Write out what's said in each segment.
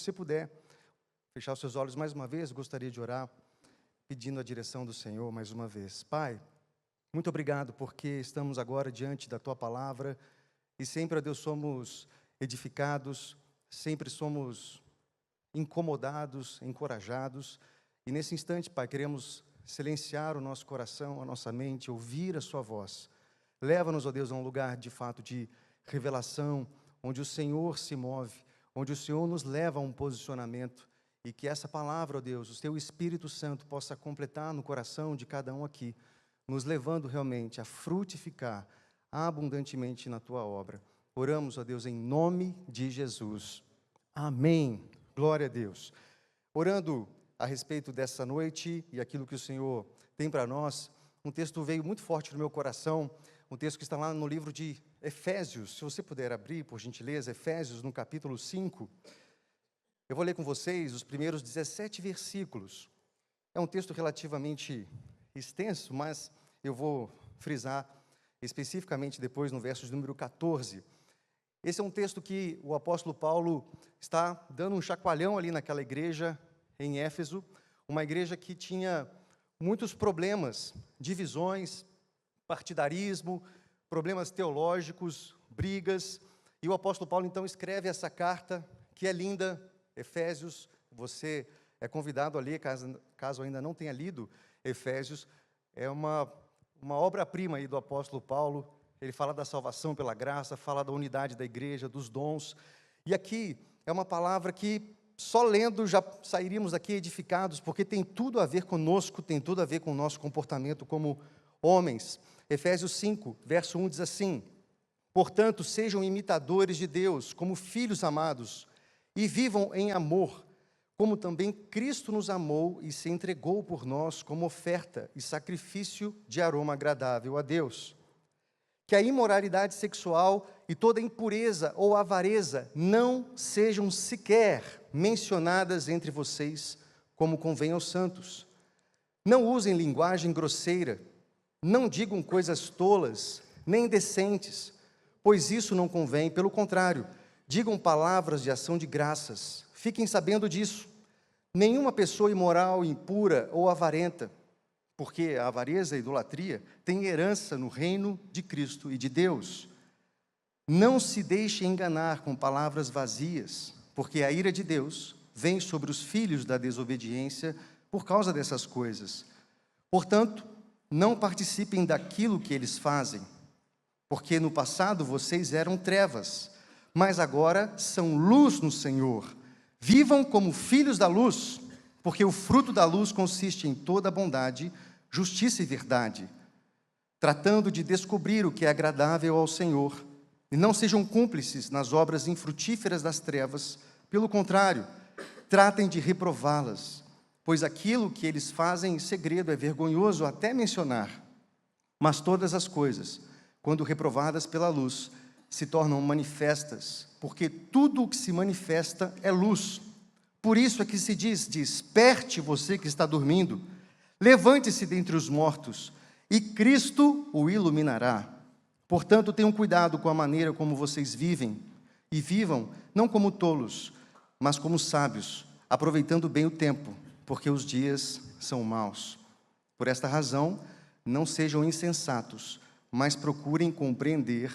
você puder fechar os seus olhos mais uma vez, gostaria de orar, pedindo a direção do Senhor mais uma vez. Pai, muito obrigado porque estamos agora diante da Tua Palavra e sempre, ó Deus, somos edificados, sempre somos incomodados, encorajados. E nesse instante, Pai, queremos silenciar o nosso coração, a nossa mente, ouvir a Sua voz. Leva-nos, ó Deus, a um lugar de fato de revelação, onde o Senhor se move, onde o Senhor nos leva a um posicionamento, e que essa palavra, ó Deus, o Teu Espírito Santo possa completar no coração de cada um aqui, nos levando realmente a frutificar abundantemente na Tua obra. Oramos, ó Deus, em nome de Jesus. Amém. Glória a Deus. Orando a respeito dessa noite e aquilo que o Senhor tem para nós, um texto veio muito forte no meu coração, um texto que está lá no livro de Efésios. Se você puder abrir, por gentileza, Efésios, no capítulo 5. Eu vou ler com vocês os primeiros 17 versículos. É um texto relativamente extenso, mas eu vou frisar especificamente depois no verso de número 14. Esse é um texto que o apóstolo Paulo está dando um chacoalhão ali naquela igreja em Éfeso, uma igreja que tinha muitos problemas, divisões, partidarismo, problemas teológicos, brigas, e o apóstolo Paulo então escreve essa carta, que é linda, Efésios. Você é convidado a ler, caso ainda não tenha lido Efésios. É uma obra-prima aí do apóstolo Paulo. Ele fala da salvação pela graça, fala da unidade da igreja, dos dons. E aqui é uma palavra que só lendo já sairíamos daqui edificados, porque tem tudo a ver conosco, tem tudo a ver com o nosso comportamento como homens. Efésios 5, verso 1 diz assim: portanto, sejam imitadores de Deus, como filhos amados, e vivam em amor, como também Cristo nos amou e se entregou por nós como oferta e sacrifício de aroma agradável a Deus. Que a imoralidade sexual e toda impureza ou avareza não sejam sequer mencionadas entre vocês, como convém aos santos. Não usem linguagem grosseira, não digam coisas tolas, nem indecentes, pois isso não convém. Pelo contrário, digam palavras de ação de graças. Fiquem sabendo disso. Nenhuma pessoa imoral, impura ou avarenta, porque a avareza e a idolatria têm herança no reino de Cristo e de Deus. Não se deixe enganar com palavras vazias, porque a ira de Deus vem sobre os filhos da desobediência por causa dessas coisas. Portanto, não participem daquilo que eles fazem, porque no passado vocês eram trevas, mas agora são luz no Senhor. Vivam como filhos da luz, porque o fruto da luz consiste em toda bondade, justiça e verdade, tratando de descobrir o que é agradável ao Senhor. E não sejam cúmplices nas obras infrutíferas das trevas, pelo contrário, tratem de reprová-las, pois aquilo que eles fazem em segredo é vergonhoso até mencionar. Mas todas as coisas, quando reprovadas pela luz, se tornam manifestas, porque tudo o que se manifesta é luz. Por isso é que se diz: desperte você que está dormindo, levante-se dentre os mortos, e Cristo o iluminará. Portanto, tenham cuidado com a maneira como vocês vivem, e vivam não como tolos, mas como sábios, aproveitando bem o tempo, porque os dias são maus. Por esta razão, não sejam insensatos, mas procurem compreender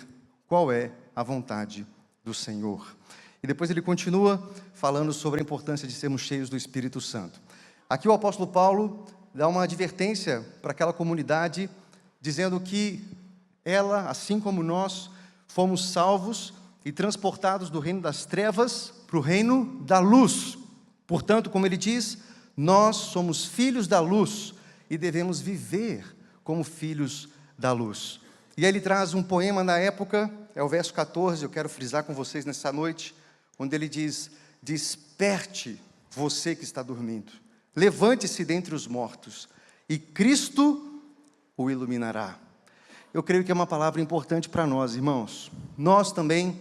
qual é a vontade do Senhor. E depois ele continua falando sobre a importância de sermos cheios do Espírito Santo. Aqui o apóstolo Paulo dá uma advertência para aquela comunidade, dizendo que ela, assim como nós, fomos salvos e transportados do reino das trevas para o reino da luz. Portanto, como ele diz, nós somos filhos da luz e devemos viver como filhos da luz. E aí ele traz um poema na época, é o verso 14, eu quero frisar com vocês nessa noite, onde ele diz: desperte você que está dormindo, levante-se dentre os mortos, e Cristo o iluminará. Eu creio que é uma palavra importante para nós, irmãos. Nós também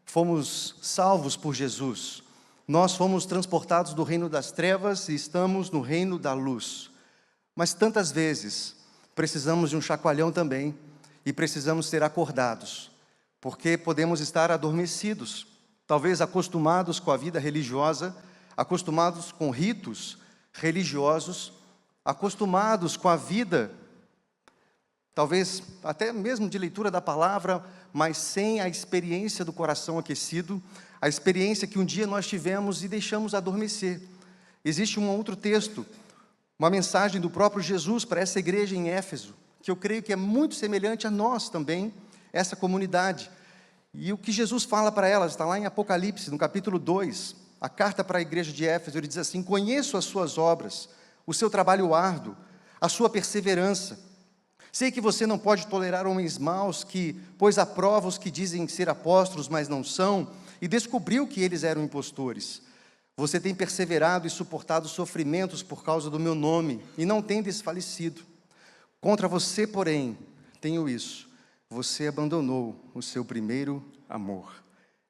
fomos salvos por Jesus. Nós fomos transportados do reino das trevas e estamos no reino da luz. Mas tantas vezes precisamos de um chacoalhão também, e precisamos ser acordados, porque podemos estar adormecidos, talvez acostumados com a vida religiosa, acostumados com ritos religiosos, acostumados com a vida, talvez até mesmo de leitura da palavra, mas sem a experiência do coração aquecido, a experiência que um dia nós tivemos e deixamos adormecer. Existe um outro texto, uma mensagem do próprio Jesus para essa igreja em Éfeso, que eu creio que é muito semelhante a nós também, essa comunidade. E o que Jesus fala para elas, está lá em Apocalipse, no capítulo 2, a carta para a igreja de Éfeso, ele diz assim: conheço as suas obras, o seu trabalho árduo, a sua perseverança. Sei que você não pode tolerar homens maus, que pôs à prova os que dizem ser apóstolos, mas não são, e descobriu que eles eram impostores. Você tem perseverado e suportado sofrimentos por causa do meu nome, e não tem desfalecido. Contra você, porém, tenho isso: você abandonou o seu primeiro amor.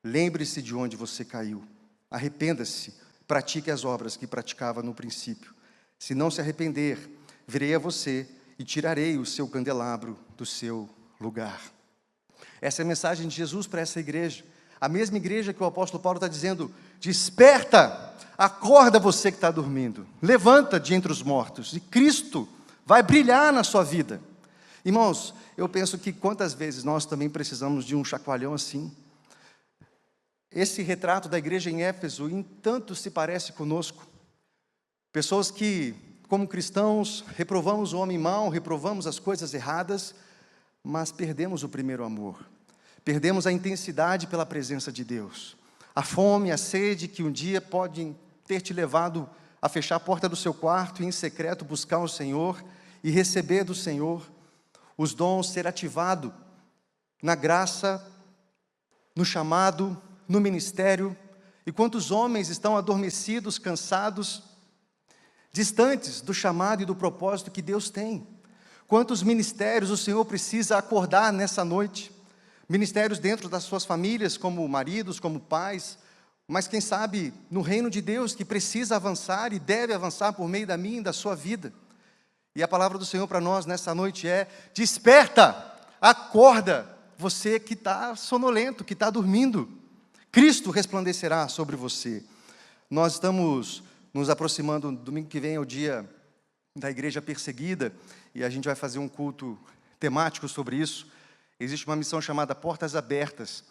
Lembre-se de onde você caiu. Arrependa-se, pratique as obras que praticava no princípio. Se não se arrepender, virei a você e tirarei o seu candelabro do seu lugar. Essa é a mensagem de Jesus para essa igreja. A mesma igreja que o apóstolo Paulo está dizendo: desperta, acorda você que está dormindo, levanta de entre os mortos, e Cristo vai brilhar na sua vida. Irmãos, eu penso que quantas vezes nós também precisamos de um chacoalhão assim. Esse retrato da igreja em Éfeso, em tanto se parece conosco. Pessoas que, como cristãos, reprovamos o homem mau, reprovamos as coisas erradas, mas perdemos o primeiro amor. Perdemos a intensidade pela presença de Deus. A fome, a sede que um dia podem ter te levado a fechar a porta do seu quarto e em secreto buscar o Senhor e receber do Senhor os dons, ser ativado na graça, no chamado, no ministério. E quantos homens estão adormecidos, cansados, distantes do chamado e do propósito que Deus tem. Quantos ministérios o Senhor precisa acordar nessa noite. Ministérios dentro das suas famílias, como maridos, como pais, mas quem sabe no reino de Deus, que precisa avançar e deve avançar por meio da minha e da sua vida. E a palavra do Senhor para nós nessa noite é: desperta, acorda, você que está sonolento, que está dormindo. Cristo resplandecerá sobre você. Nós estamos nos aproximando, domingo que vem é o dia da igreja perseguida, e a gente vai fazer um culto temático sobre isso. Existe uma missão chamada Portas Abertas,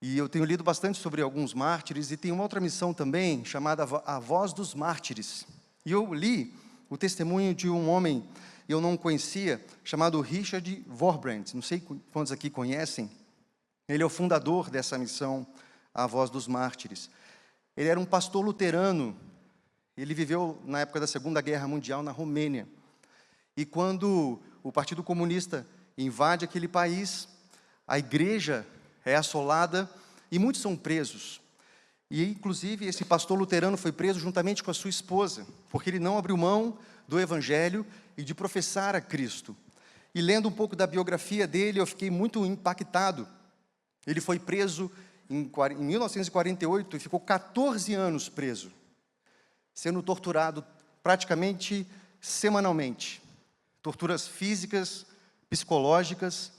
e eu tenho lido bastante sobre alguns mártires, e tem uma outra missão também, chamada A Voz dos Mártires. E eu li o testemunho de um homem, eu não conhecia, chamado Richard Wurmbrand. Não sei quantos aqui conhecem. Ele é o fundador dessa missão, A Voz dos Mártires. Ele era um pastor luterano. Ele viveu na época da Segunda Guerra Mundial na Romênia. E quando o Partido Comunista invade aquele país, a igreja é assolada e muitos são presos. E, inclusive, esse pastor luterano foi preso juntamente com a sua esposa, porque ele não abriu mão do Evangelho e de professar a Cristo. E lendo um pouco da biografia dele, eu fiquei muito impactado. Ele foi preso em 1948 e ficou 14 anos preso, sendo torturado praticamente semanalmente. Torturas físicas, psicológicas.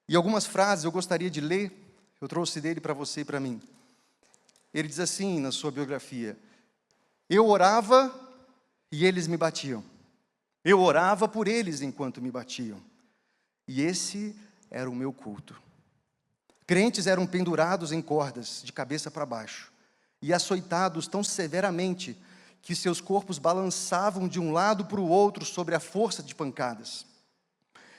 E algumas frases eu gostaria de ler, eu trouxe dele para você e para mim. Ele diz assim na sua biografia: eu orava e eles me batiam. Eu orava por eles enquanto me batiam. E esse era o meu culto. Crentes eram pendurados em cordas, de cabeça para baixo, e açoitados tão severamente que seus corpos balançavam de um lado para o outro sobre a força de pancadas.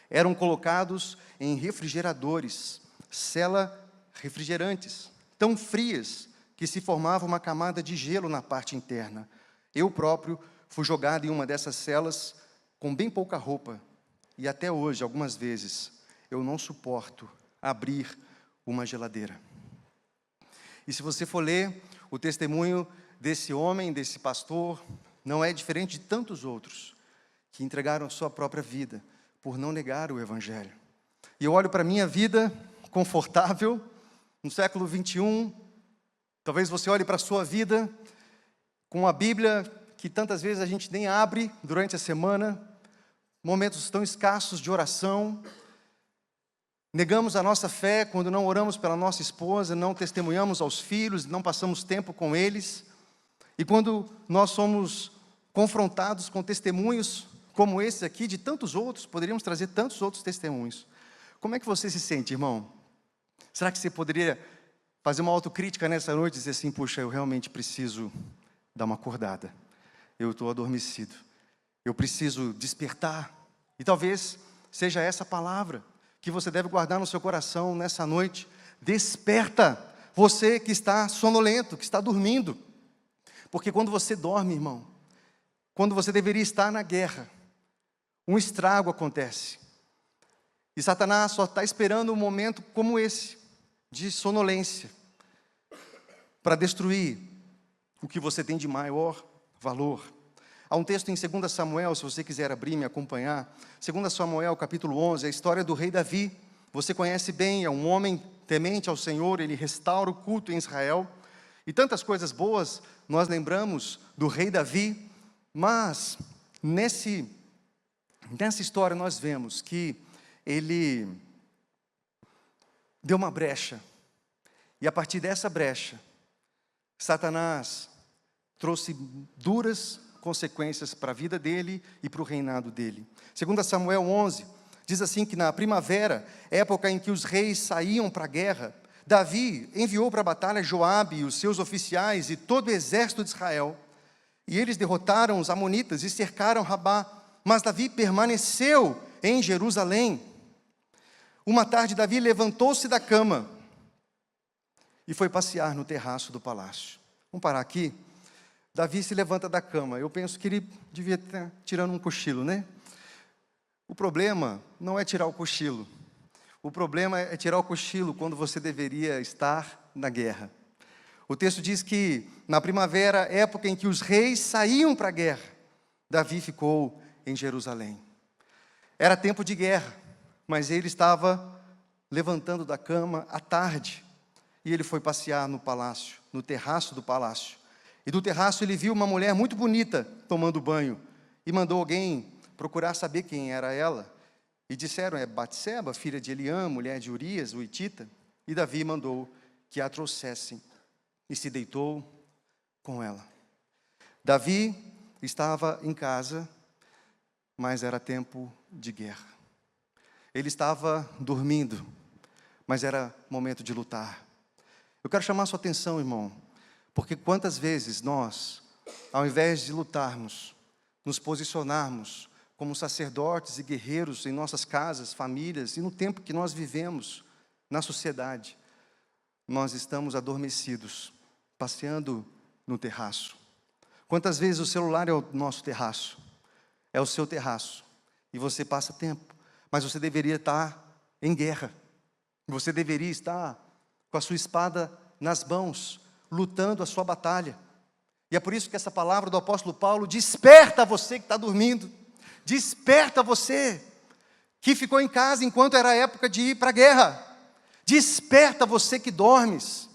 Eram colocados em refrigeradores, cela refrigerantes, tão frias que se formava uma camada de gelo na parte interna. Eu próprio fui jogado em uma dessas celas com bem pouca roupa, e até hoje, algumas vezes, eu não suporto abrir uma geladeira. E se você for ler o testemunho desse homem, desse pastor, não é diferente de tantos outros que entregaram a sua própria vida por não negar o Evangelho. E eu olho para a minha vida confortável, no século 21, talvez você olhe para a sua vida com a Bíblia, que tantas vezes a gente nem abre durante a semana, momentos tão escassos de oração, Negamos a nossa fé quando não oramos pela nossa esposa, não testemunhamos aos filhos, não passamos tempo com eles. E quando nós somos confrontados com testemunhos como esse aqui, de tantos outros, poderíamos trazer tantos outros testemunhos. Como é que você se sente, irmão? Será que você poderia fazer uma autocrítica nessa noite e dizer assim, puxa, eu realmente preciso dar uma acordada. Eu estou adormecido. Eu preciso despertar. E talvez seja essa palavra que você deve guardar no seu coração nessa noite. Desperta, você que está sonolento, que está dormindo. Porque quando você dorme, irmão, quando você deveria estar na guerra, um estrago acontece. E Satanás só está esperando um momento como esse, de sonolência, para destruir o que você tem de maior valor. Há um texto em 2 Samuel, se você quiser abrir e me acompanhar. 2 Samuel, capítulo 11, a história do rei Davi. Você conhece bem, é um homem temente ao Senhor, ele restaura o culto em Israel. E tantas coisas boas nós lembramos do rei Davi. Mas, nessa história nós vemos que ele deu uma brecha. E a partir dessa brecha, Satanás trouxe duras consequências para a vida dele e para o reinado dele. 2 Samuel 11, diz assim que na primavera, época em que os reis saíam para a guerra, Davi enviou para a batalha Joabe e os seus oficiais e todo o exército de Israel. E eles derrotaram os amonitas e cercaram Rabá, mas Davi permaneceu em Jerusalém. Uma tarde Davi levantou-se da cama e foi passear no terraço do palácio. Vamos parar aqui. Davi se levanta da cama. Eu penso que ele devia estar tirando um cochilo, né? O problema não é tirar o cochilo. O problema é tirar o cochilo quando você deveria estar na guerra. O texto diz que na primavera, época em que os reis saíam para a guerra, Davi ficou em Jerusalém. Era tempo de guerra, mas ele estava levantando da cama à tarde. E ele foi passear no palácio, no terraço do palácio. E do terraço ele viu uma mulher muito bonita tomando banho. E mandou alguém procurar saber quem era ela. E disseram, é Batseba, filha de Eliam, mulher de Urias, o hitita. E Davi mandou que a trouxessem. E se deitou com ela. Davi estava em casa, mas era tempo de guerra. Ele estava dormindo, mas era momento de lutar. Eu quero chamar a sua atenção, irmão, porque quantas vezes nós, ao invés de lutarmos, nos posicionarmos como sacerdotes e guerreiros em nossas casas, famílias e no tempo que nós vivemos na sociedade, nós estamos adormecidos, passeando no terraço. Quantas vezes o celular é o nosso terraço? É o seu terraço. E você passa tempo. Mas você deveria estar em guerra. Você deveria estar com a sua espada nas mãos, lutando a sua batalha. E é por isso que essa palavra do apóstolo Paulo desperta você que está dormindo. Desperta você que ficou em casa enquanto era a época de ir para a guerra. Desperta você que dormes.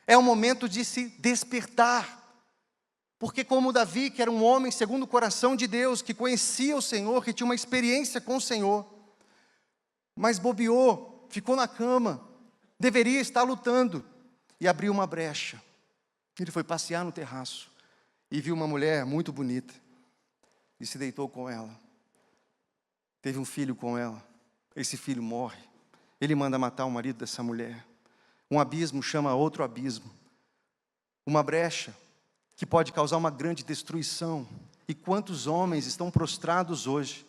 É o momento de se despertar. Porque como Davi, que era um homem segundo o coração de Deus, que conhecia o Senhor, que tinha uma experiência com o Senhor, mas bobeou, ficou na cama, deveria estar lutando, e abriu uma brecha. Ele foi passear no terraço, e viu uma mulher muito bonita, e se deitou com ela. Teve um filho com ela, esse filho morre. Ele manda matar o marido dessa mulher. Um abismo chama outro abismo. Uma brecha que pode causar uma grande destruição. E quantos homens estão prostrados hoje,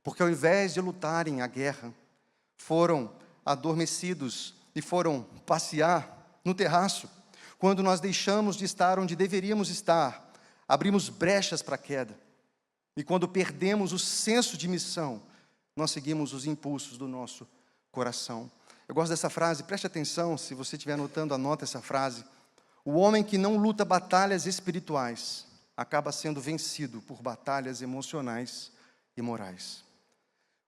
porque ao invés de lutarem a guerra, foram adormecidos e foram passear no terraço. Quando nós deixamos de estar onde deveríamos estar, abrimos brechas para a queda. E quando perdemos o senso de missão, nós seguimos os impulsos do nosso coração. Eu gosto dessa frase, preste atenção, se você estiver anotando, anota essa frase. O homem que não luta batalhas espirituais acaba sendo vencido por batalhas emocionais e morais.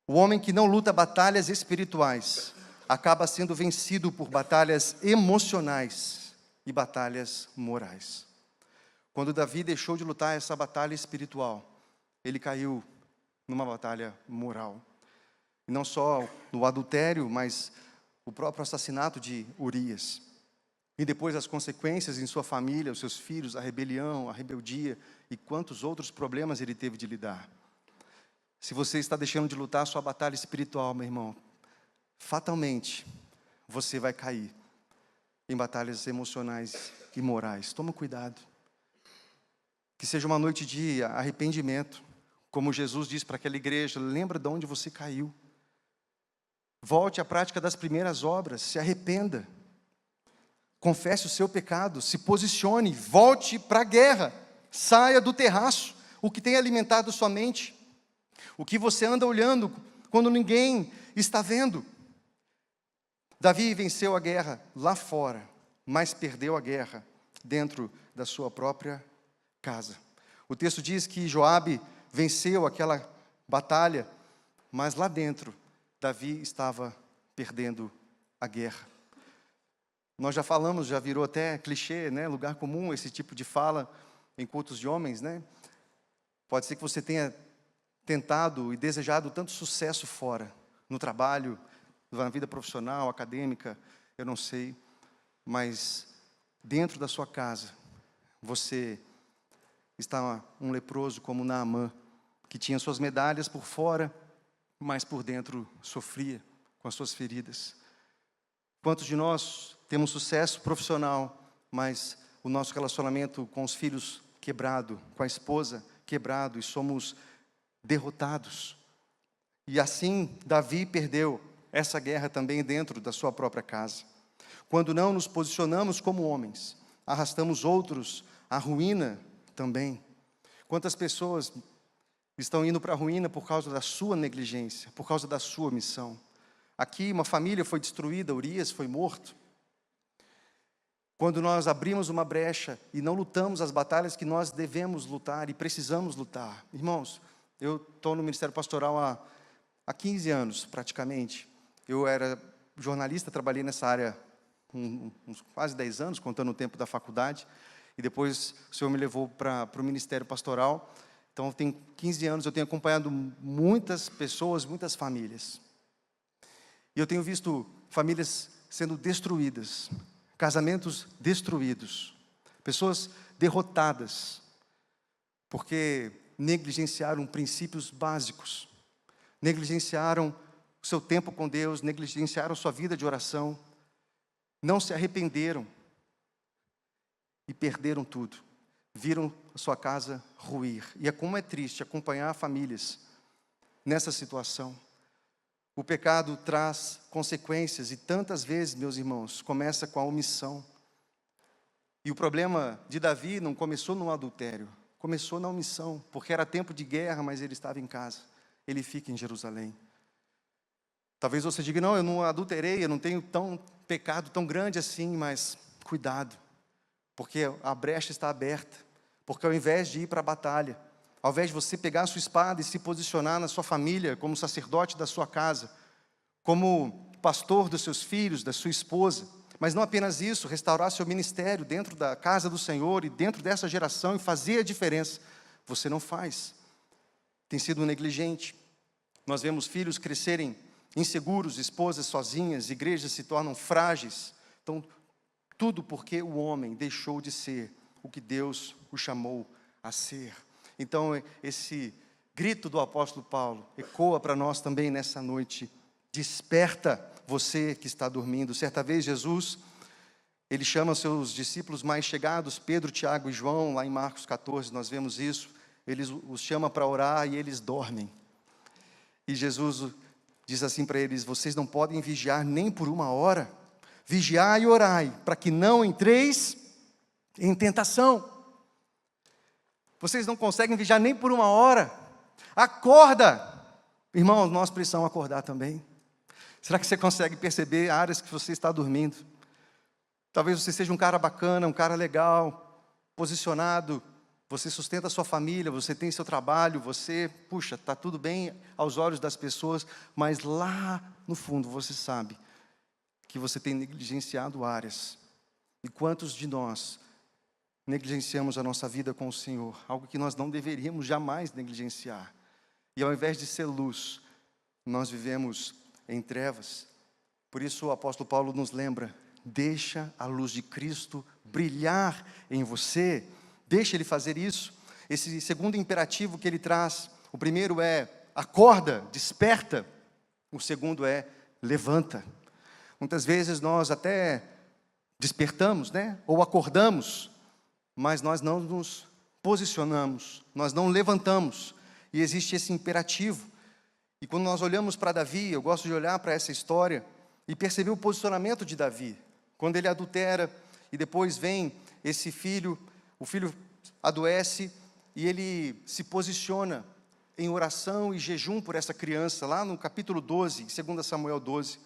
O homem que não luta batalhas espirituais acaba sendo vencido por batalhas emocionais e batalhas morais. Quando Davi deixou de lutar essa batalha espiritual, ele caiu numa batalha moral. E não só no adultério, mas o próprio assassinato de Urias. E depois as consequências em sua família, os seus filhos, a rebelião, a rebeldia e quantos outros problemas ele teve de lidar. Se você está deixando de lutar a sua batalha espiritual, meu irmão, fatalmente você vai cair em batalhas emocionais e morais. Toma cuidado. Que seja uma noite de arrependimento. Como Jesus disse para aquela igreja, lembra de onde você caiu. Volte à prática das primeiras obras, se arrependa. Confesse o seu pecado, se posicione, volte para a guerra. Saia do terraço, o que tem alimentado sua mente. O que você anda olhando quando ninguém está vendo. Davi venceu a guerra lá fora, mas perdeu a guerra dentro da sua própria casa. O texto diz que Joabe venceu aquela batalha, mas lá dentro, Davi estava perdendo a guerra. Nós já falamos, já virou até clichê, né? Lugar comum esse tipo de fala em cultos de homens, né? Pode ser que você tenha tentado e desejado tanto sucesso fora, no trabalho, na vida profissional, acadêmica, eu não sei, mas dentro da sua casa, você está um leproso como Naamã, que tinha suas medalhas por fora, mas por dentro sofria com as suas feridas. Quantos de nós temos sucesso profissional, mas o nosso relacionamento com os filhos quebrado, com a esposa quebrado, e somos derrotados? E assim Davi perdeu essa guerra também dentro da sua própria casa. Quando não nos posicionamos como homens, arrastamos outros à ruína também. Quantas pessoas estão indo para a ruína por causa da sua negligência, por causa da sua omissão? Aqui uma família foi destruída, Urias foi morto. Quando nós abrimos uma brecha e não lutamos as batalhas que nós devemos lutar e precisamos lutar. Irmãos, eu estou no Ministério Pastoral há 15 anos, praticamente. Eu era jornalista, trabalhei nessa área uns quase 10 anos, contando o tempo da faculdade. E depois o Senhor me levou para o Ministério Pastoral. Então, tem 15 anos, eu tenho acompanhado muitas pessoas, muitas famílias. E eu tenho visto famílias sendo destruídas, casamentos destruídos, pessoas derrotadas, porque negligenciaram princípios básicos, negligenciaram o seu tempo com Deus, negligenciaram sua vida de oração, não se arrependeram e perderam tudo, viram a sua casa ruir. E como é triste acompanhar famílias nessa situação. O pecado traz consequências e tantas vezes, meus irmãos, começa com a omissão. E o problema de Davi não começou no adultério, começou na omissão, porque era tempo de guerra, mas ele estava em casa, ele fica em Jerusalém. Talvez você diga, não, eu não adulterei, eu não tenho pecado tão grande assim, mas cuidado, porque a brecha está aberta, porque ao invés de ir para a batalha, ao invés de você pegar a sua espada e se posicionar na sua família, como sacerdote da sua casa, como pastor dos seus filhos, da sua esposa, mas não apenas isso, restaurar seu ministério dentro da casa do Senhor e dentro dessa geração e fazer a diferença, você não faz, tem sido negligente. Nós vemos filhos crescerem inseguros, esposas sozinhas, igrejas se tornam frágeis. Então, tudo porque o homem deixou de ser o que Deus o chamou a ser. Então, esse grito do apóstolo Paulo ecoa para nós também nessa noite. Desperta você que está dormindo. Certa vez Jesus, ele chama seus discípulos mais chegados, Pedro, Tiago e João, lá em Marcos 14, nós vemos isso. Ele os chama para orar e eles dormem. E Jesus diz assim para eles, vocês não podem vigiar nem por uma hora. Vigiai e orai, para que não entreis em tentação. Vocês não conseguem vigiar nem por uma hora. Acorda! Irmãos, nós precisamos acordar também. Será que você consegue perceber áreas que você está dormindo? Talvez você seja um cara bacana, um cara legal, posicionado, você sustenta a sua família, você tem seu trabalho, você, puxa, está tudo bem aos olhos das pessoas, mas lá no fundo você sabe que você tem negligenciado áreas. E quantos de nós negligenciamos a nossa vida com o Senhor, algo que nós não deveríamos jamais negligenciar. E ao invés de ser luz, nós vivemos em trevas. Por isso o apóstolo Paulo nos lembra: deixa a luz de Cristo brilhar em você, deixa Ele fazer isso. Esse segundo imperativo que ele traz, o primeiro é acorda, desperta, o segundo é levanta. Muitas vezes nós até despertamos, né? Ou acordamos, mas nós não nos posicionamos, nós não levantamos, e existe esse imperativo. E quando nós olhamos para Davi, eu gosto de olhar para essa história e perceber o posicionamento de Davi, quando ele adultera, e depois vem esse filho, o filho adoece, e ele se posiciona em oração e jejum por essa criança, lá no capítulo 12, em 2 Samuel 12.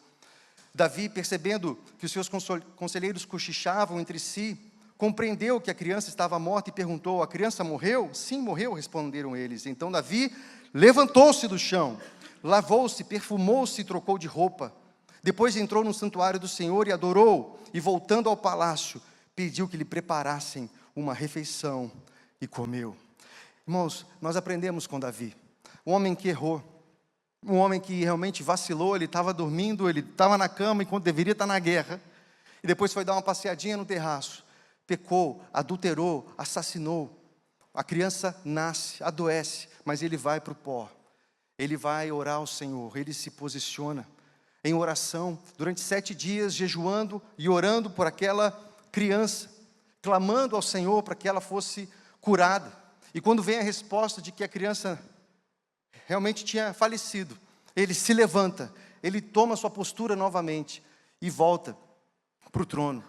Davi, percebendo que os seus conselheiros cochichavam entre si, compreendeu que a criança estava morta e perguntou: a criança morreu? Sim, morreu, responderam eles. Então Davi levantou-se do chão, lavou-se, perfumou-se e trocou de roupa. Depois entrou no santuário do Senhor e adorou, e voltando ao palácio, pediu que lhe preparassem uma refeição e comeu. Irmãos, nós aprendemos com Davi, um homem que errou, um homem que realmente vacilou, ele estava dormindo, ele estava na cama enquanto deveria estar na guerra, e depois foi dar uma passeadinha no terraço, pecou, adulterou, assassinou. A criança nasce, adoece, mas ele vai para o pó, ele vai orar ao Senhor, ele se posiciona em oração, durante 7 dias, jejuando e orando por aquela criança, clamando ao Senhor para que ela fosse curada. E quando vem a resposta de que a criança realmente tinha falecido, ele se levanta, ele toma sua postura novamente e volta para o trono.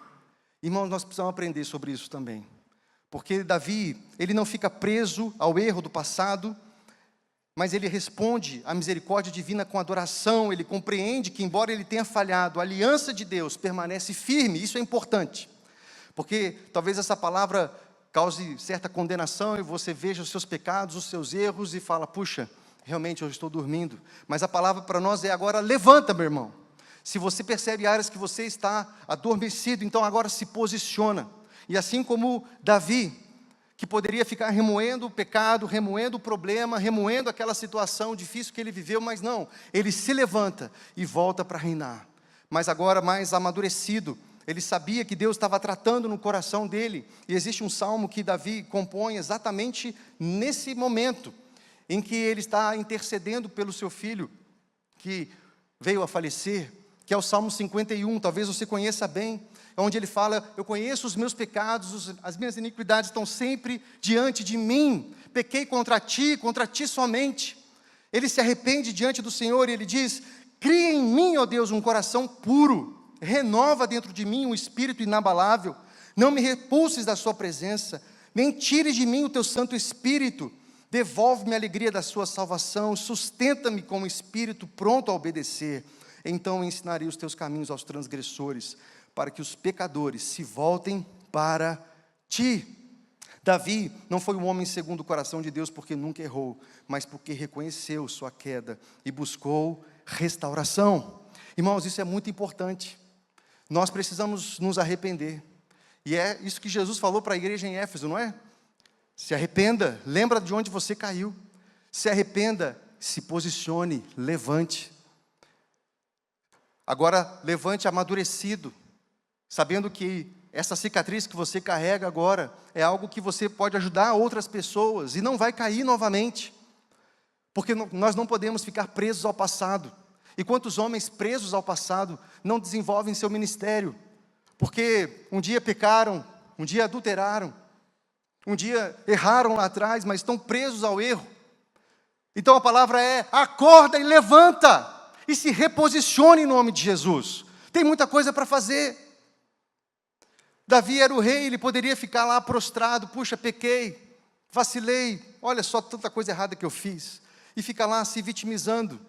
Irmãos, nós precisamos aprender sobre isso também, porque Davi, ele não fica preso ao erro do passado, mas ele responde à misericórdia divina com adoração. Ele compreende que, embora ele tenha falhado, a aliança de Deus permanece firme. Isso é importante, porque talvez essa palavra cause certa condenação e você veja os seus pecados, os seus erros e fala: puxa, realmente eu estou dormindo. Mas a palavra para nós é agora: levanta, meu irmão. Se você percebe áreas que você está adormecido, então agora se posiciona. E assim como Davi, que poderia ficar remoendo o pecado, remoendo o problema, remoendo aquela situação difícil que ele viveu, mas não, ele se levanta e volta para reinar. Mas agora mais amadurecido, ele sabia que Deus estava tratando no coração dele, e existe um salmo que Davi compõe exatamente nesse momento, em que ele está intercedendo pelo seu filho, que veio a falecer, que é o Salmo 51, talvez você conheça bem, onde ele fala: eu conheço os meus pecados, as minhas iniquidades estão sempre diante de mim, pequei contra ti somente. Ele se arrepende diante do Senhor e ele diz: cria em mim, ó Deus, um coração puro, renova dentro de mim um espírito inabalável, não me repulses da sua presença, nem tires de mim o teu Santo Espírito, devolve-me a alegria da sua salvação, sustenta-me com um espírito pronto a obedecer. Então ensinarei os teus caminhos aos transgressores, para que os pecadores se voltem para ti. Davi não foi um homem segundo o coração de Deus porque nunca errou, mas porque reconheceu sua queda e buscou restauração. Irmãos, isso é muito importante. Nós precisamos nos arrepender. E é isso que Jesus falou para a igreja em Éfeso, não é? Se arrependa, lembra de onde você caiu. Se arrependa, se posicione, levante. Agora, levante amadurecido, sabendo que essa cicatriz que você carrega agora é algo que você pode ajudar outras pessoas e não vai cair novamente. Porque nós não podemos ficar presos ao passado. E quantos homens presos ao passado não desenvolvem seu ministério? Porque um dia pecaram, um dia adulteraram, um dia erraram lá atrás, mas estão presos ao erro. Então a palavra é: acorda e levanta, e se reposicione em nome de Jesus. Tem muita coisa para fazer. Davi era o rei, ele poderia ficar lá prostrado: puxa, pequei, vacilei, olha só tanta coisa errada que eu fiz, e fica lá se vitimizando.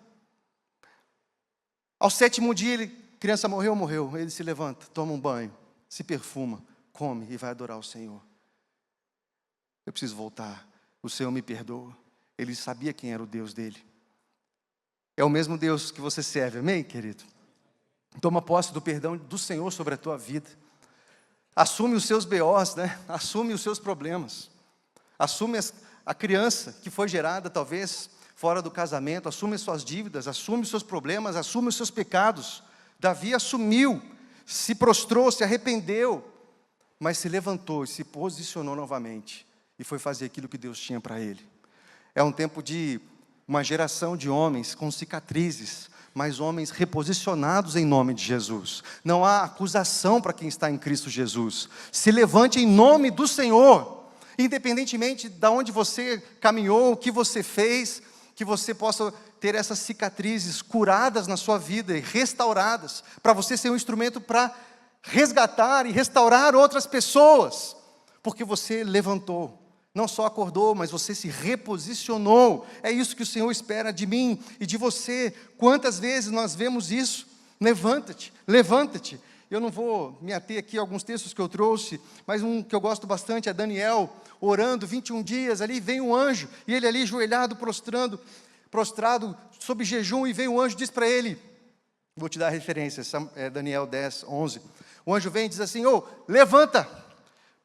Ao 7º dia, a criança morreu, ele se levanta, toma um banho, se perfuma, come e vai adorar o Senhor. Eu preciso voltar, o Senhor me perdoa. Ele sabia quem era o Deus dele. É o mesmo Deus que você serve, amém, querido? Toma posse do perdão do Senhor sobre a tua vida. Assume os seus BOs, né? Assume os seus problemas. Assume a criança que foi gerada, talvez, fora do casamento. Assume as suas dívidas, assume os seus problemas, assume os seus pecados. Davi assumiu, se prostrou, se arrependeu, mas se levantou e se posicionou novamente e foi fazer aquilo que Deus tinha para ele. É um tempo de uma geração de homens com cicatrizes, mas homens reposicionados em nome de Jesus. Não há acusação para quem está em Cristo Jesus. Se levante em nome do Senhor, independentemente de onde você caminhou, o que você fez, que você possa ter essas cicatrizes curadas na sua vida e restauradas, para você ser um instrumento para resgatar e restaurar outras pessoas, porque você levantou. Não só acordou, mas você se reposicionou. É isso que o Senhor espera de mim e de você. Quantas vezes nós vemos isso? Levanta-te, levanta-te. Eu não vou me ater aqui a alguns textos que eu trouxe, mas um que eu gosto bastante é Daniel, orando 21 dias, ali vem um anjo, e ele ali ajoelhado, prostrado, sob jejum, e vem um anjo e diz para ele, vou te dar a referência, é Daniel 10, 11. O anjo vem e diz assim, levanta,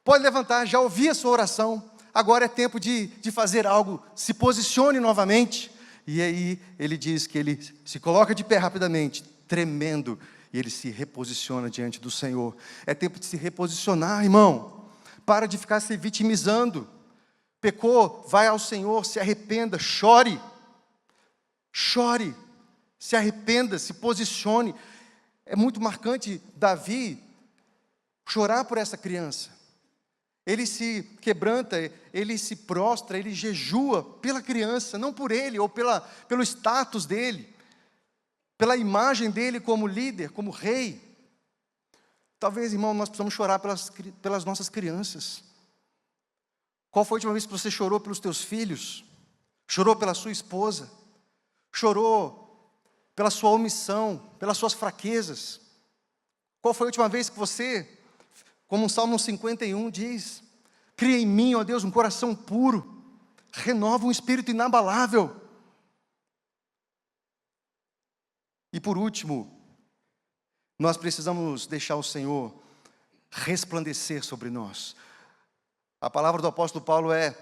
pode levantar, já ouvi a sua oração, agora é tempo de fazer algo, se posicione novamente. E aí ele diz que ele se coloca de pé rapidamente, tremendo, e ele se reposiciona diante do Senhor. É tempo de se reposicionar, irmão. Para de ficar se vitimizando. Pecou, vai ao Senhor, se arrependa, chore. Chore, se arrependa, se posicione. É muito marcante Davi chorar por essa criança. Ele se quebranta, ele se prostra, ele jejua pela criança, não por ele, ou pelo status dele, pela imagem dele como líder, como rei. Talvez, irmão, nós precisamos chorar pelas nossas crianças. Qual foi a última vez que você chorou pelos teus filhos? Chorou pela sua esposa? Chorou pela sua omissão, pelas suas fraquezas? Qual foi a última vez que você, como o Salmo 51 diz, cria em mim, ó Deus, um coração puro, renova um espírito inabalável. E por último, nós precisamos deixar o Senhor resplandecer sobre nós. A palavra do apóstolo Paulo é,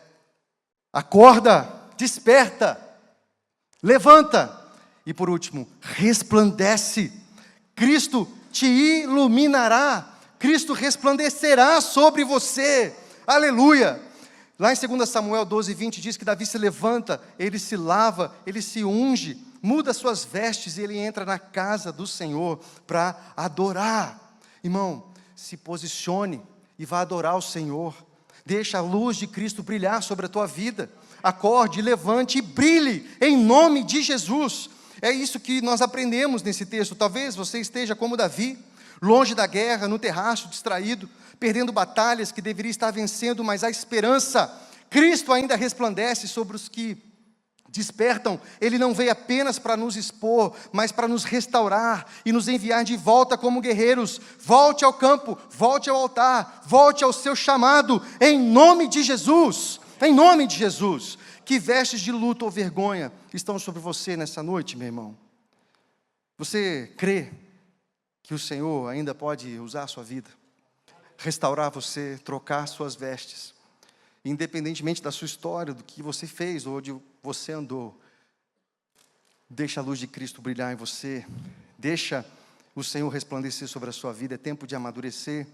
acorda, desperta, levanta. E por último, resplandece. Cristo te iluminará. Cristo resplandecerá sobre você. Aleluia. Lá em 2 Samuel 12, 20 diz que Davi se levanta, ele se lava, ele se unge, muda suas vestes e ele entra na casa do Senhor para adorar. Irmão, se posicione e vá adorar o Senhor. Deixa a luz de Cristo brilhar sobre a tua vida. Acorde, levante e brilhe em nome de Jesus. É isso que nós aprendemos nesse texto. Talvez você esteja como Davi, longe da guerra, no terraço, distraído, perdendo batalhas que deveria estar vencendo, mas a esperança, Cristo ainda resplandece sobre os que despertam. Ele não veio apenas para nos expor, mas para nos restaurar e nos enviar de volta como guerreiros. Volte ao campo, volte ao altar, volte ao seu chamado, em nome de Jesus, em nome de Jesus. Que vestes de luto ou vergonha estão sobre você nessa noite, meu irmão? Você crê que o Senhor ainda pode usar a sua vida, restaurar você, trocar suas vestes, independentemente da sua história, do que você fez ou onde você andou? Deixa a luz de Cristo brilhar em você, deixa o Senhor resplandecer sobre a sua vida. É tempo de amadurecer,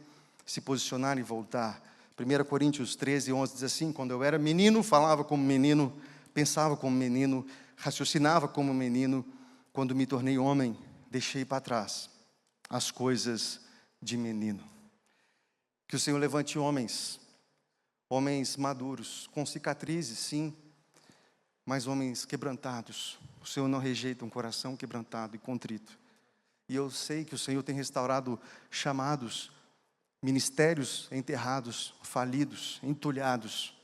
se posicionar e voltar. 1 Coríntios 13, 11 diz assim, quando eu era menino, falava como menino, pensava como menino, raciocinava como menino. Quando me tornei homem, deixei para trás as coisas de menino. Que o Senhor levante homens maduros, com cicatrizes, sim, mas homens quebrantados. O Senhor não rejeita um coração quebrantado e contrito. E eu sei que o Senhor tem restaurado chamados, ministérios enterrados, falidos, entulhados.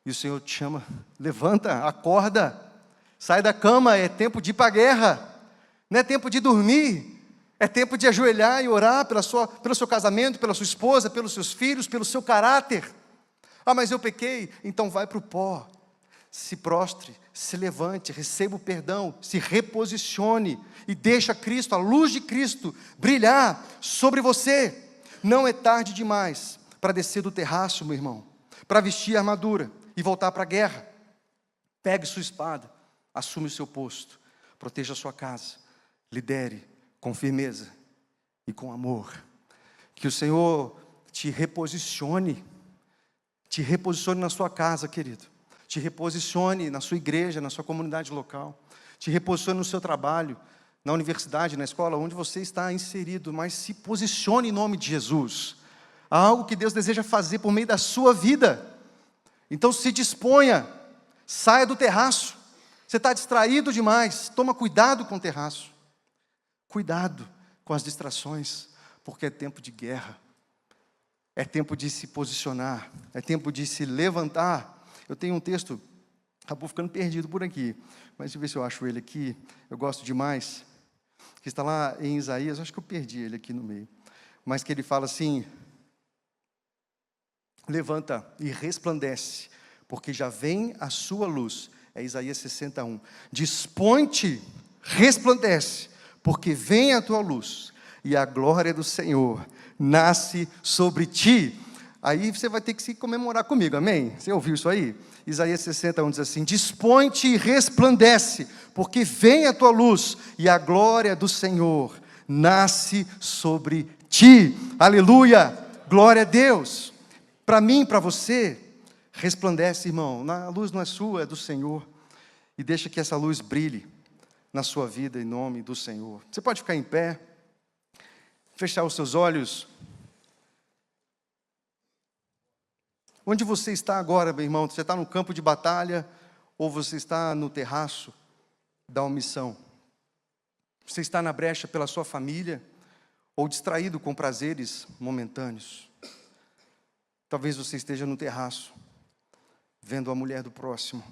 E o Senhor te chama, levanta, acorda, sai da cama, é tempo de ir para a guerra. Não é tempo de dormir, é tempo de ajoelhar e orar pelo seu casamento, pela sua esposa, pelos seus filhos, pelo seu caráter. Ah, mas eu pequei, então vai para o pó, se prostre, se levante, receba o perdão, se reposicione e deixa Cristo, a luz de Cristo, brilhar sobre você. Não é tarde demais para descer do terraço, meu irmão, para vestir a armadura e voltar para a guerra. Pegue sua espada, assume o seu posto, proteja a sua casa, lidere com firmeza e com amor. Que o Senhor te reposicione na sua casa, querido. Te reposicione na sua igreja, na sua comunidade local. Te reposicione no seu trabalho, na universidade, na escola, onde você está inserido. Mas se posicione em nome de Jesus. Há algo que Deus deseja fazer por meio da sua vida. Então se disponha, saia do terraço. Você está distraído demais, toma cuidado com o terraço. Cuidado com as distrações, porque é tempo de guerra. É tempo de se posicionar, é tempo de se levantar. Eu tenho um texto, acabou ficando perdido por aqui, mas deixa eu ver se eu acho ele aqui, eu gosto demais, que está lá em Isaías, acho que eu perdi ele aqui no meio, mas que ele fala assim: levanta e resplandece, porque já vem a sua luz. É Isaías 61. Dispõe-te, resplandece, porque vem a tua luz, e a glória do Senhor nasce sobre ti. Aí você vai ter que se comemorar comigo, amém? Você ouviu isso aí? Isaías 61 diz assim: dispõe-te e resplandece, porque vem a tua luz, e a glória do Senhor nasce sobre ti. Aleluia, glória a Deus. Para mim, para você, resplandece, irmão. A luz não é sua, é do Senhor. E deixa que essa luz brilhe na sua vida, em nome do Senhor. Você pode ficar em pé, fechar os seus olhos. Onde você está agora, meu irmão? Você está no campo de batalha ou você está no terraço da omissão? Você está na brecha pela sua família ou distraído com prazeres momentâneos? Talvez você esteja no terraço, vendo a mulher do próximo,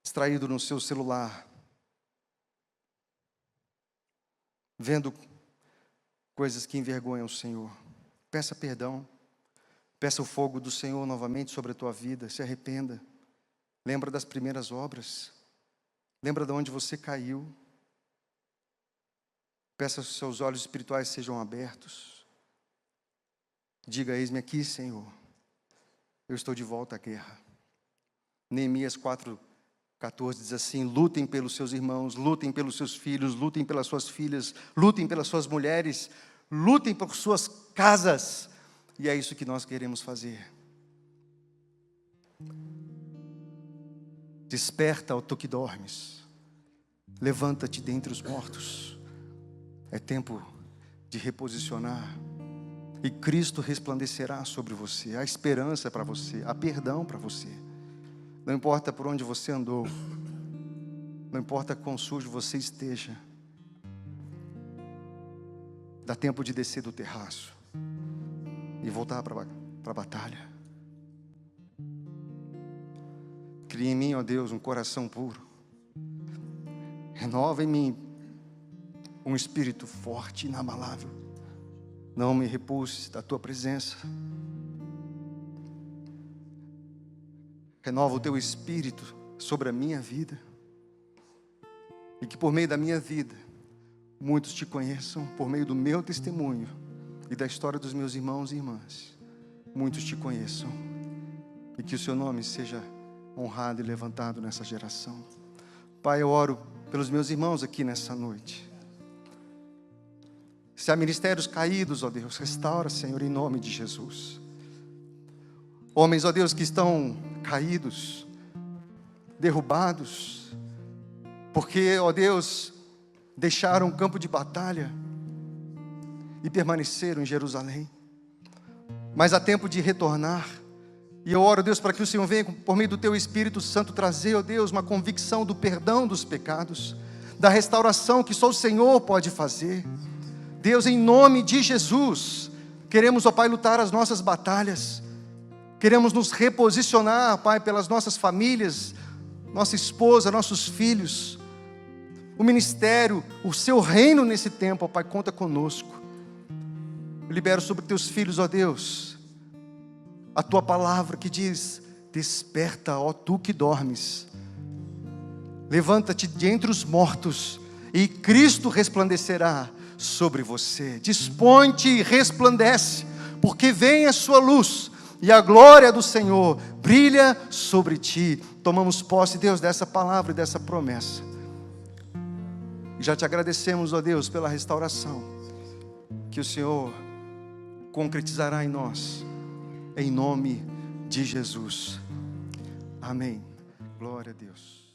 distraído no seu celular, vendo coisas que envergonham o Senhor. Peça perdão, peça o fogo do Senhor novamente sobre a tua vida, se arrependa. Lembra das primeiras obras, lembra de onde você caiu. Peça que os seus olhos espirituais sejam abertos. Diga: eis-me aqui, Senhor, eu estou de volta à guerra. Neemias 4:14 diz assim: lutem pelos seus irmãos, lutem pelos seus filhos, lutem pelas suas filhas, lutem pelas suas mulheres, lutem por suas casas. E é isso que nós queremos fazer. Desperta, ó tu que dormes, levanta-te dentre os mortos. É tempo de reposicionar, e Cristo resplandecerá sobre você. Há esperança para você, há perdão para você. Não importa por onde você andou, não importa quão sujo você esteja, dá tempo de descer do terraço e voltar para a batalha. Cria em mim, ó Deus, um coração puro. Renova em mim um espírito forte e inabalável. Não me repulse da tua presença. Renova o teu espírito sobre a minha vida. E que por meio da minha vida, muitos te conheçam, por meio do meu testemunho e da história dos meus irmãos e irmãs. Muitos te conheçam. E que o seu nome seja honrado e levantado nessa geração. Pai, eu oro pelos meus irmãos aqui nessa noite. Se há ministérios caídos, ó Deus, restaura, Senhor, em nome de Jesus. Homens, ó Deus, que estão caídos, derrubados, porque, ó Deus, deixaram o campo de batalha e permaneceram em Jerusalém. Mas há tempo de retornar. E eu oro, Deus, para que o Senhor venha, por meio do Teu Espírito Santo, trazer, ó Deus, uma convicção do perdão dos pecados, da restauração que só o Senhor pode fazer. Deus, em nome de Jesus, queremos, ó Pai, lutar as nossas batalhas, queremos nos reposicionar, Pai, pelas nossas famílias, nossa esposa, nossos filhos, o ministério, o Seu reino nesse tempo, ó Pai, conta conosco. Eu libero sobre Teus filhos, ó Deus, a Tua palavra que diz: desperta, ó Tu que dormes, levanta-te de entre os mortos, e Cristo resplandecerá sobre você. Dispõe-te e resplandece, porque vem a sua luz, e a glória do Senhor brilha sobre ti. Tomamos posse, Deus, dessa palavra e dessa promessa, E já te agradecemos, ó Deus, pela restauração que o Senhor concretizará em nós, em nome de Jesus. Amém. Glória a Deus.